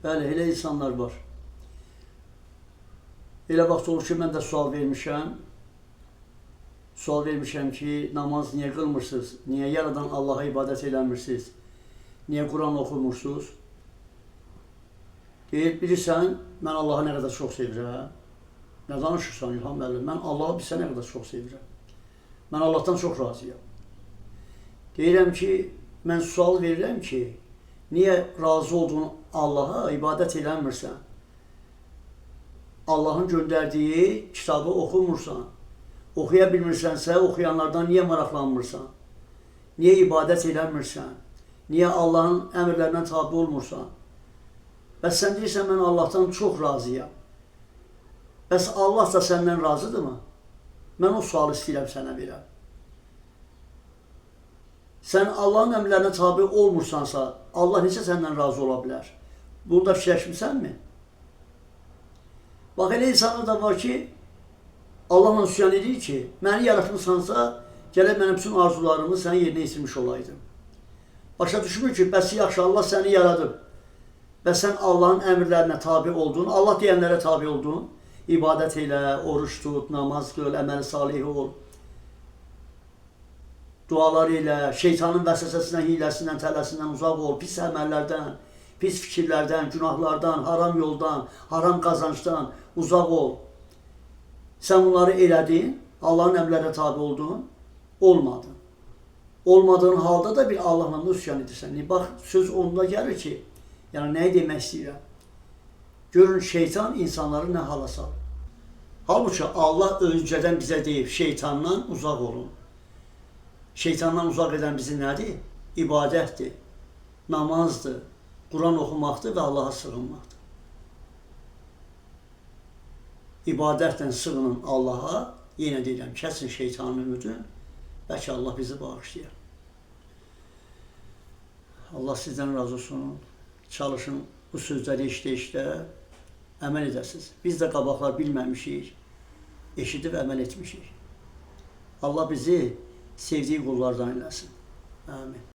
Bəli, elə insanlar var. Elə vaxt olur ki, mən də sual vermişəm. Sual vermişəm ki, namaz niyə qılmırsınız? Niyə yaradan Allaha ibadət eləmirsiniz? Niyə Quran oxumursunuz? Deyir, bilirsən, mən Allahı nə qədər çox sevirəm. Nə danışırsan İlham müəllim? Mən Allahı bilsən nə qədər çox sevirəm. Mən Allahdan çox razıyam. Deyirəm ki, mən sual verirəm ki, niyə razı olduğun Allaha ibadət eləmirsən? Allahın göndərdiyi kitabı oxumursan, oxuya bilmirsənsə, oxuyanlardan niyə maraqlanmırsan? Niyə ibadət eləmirsən? Niyə Allahın əmrlərindən tabi olmursan? Bəs sən deyirsən, mən Allahdan çox razıyam. Bəs Allah da səndən razıdırmı? Mən o sualı istəyirəm sənə verəm. Sən Allahın əmrlərinə tabi olmursansa, Allah necə səndən razı ola bilər? Bunu da fikirləşmirsənmi? Bax, elə insanlar da var ki, Allahla üsyan edir ki, məni yaratmışsansa, gələk mənim bütün arzularımı sənin yerinə yetirmiş olaydım. Başa düşmür ki, bəs yaxşı, Allah səni yaradıb. Və sən Allahın əmrlərinə tabi oldun, Allah deyənlərə tabi oldun. İbadət elə, oruç tut, namaz qıl, əməl salih ol. Dualar elə, şeytanın vəsvəsəsindən, hiləsindən, tələsindən uzaq ol, pis əməllərdən, pis fikirlərdən, günahlardan, haram yoldan, haram qazancdan uzaq ol. Sən bunları elədin, Allahın əmrlərinə tabi oldun, olmadın. Olmadığın halda da bir Allahla üsyan edirsən. Bax, söz onda gəlir ki, yəni nəyi demək istəyirəm? Görün, şeytan insanları nə hala salır. Halbuki Allah öncədən bizə deyib, şeytandan uzaq olun. Şeytandan uzaq edən bizi nədir? İbadətdir, namazdır, Quran oxumaqdır və Allaha sığınmaqdır. İbadətlə sığının Allaha, yenə deyirəm, kəsin şeytanın ümidini, bəlkə Allah bizi bağışlayar. Allah sizdən razı olsun, çalışın bu sözləri işlə əməl edəsiniz. Biz də qabaqlar bilməmişik, eşidib əməl etmişik. Allah bizi sevdiyi qullardan eləsin. Amin.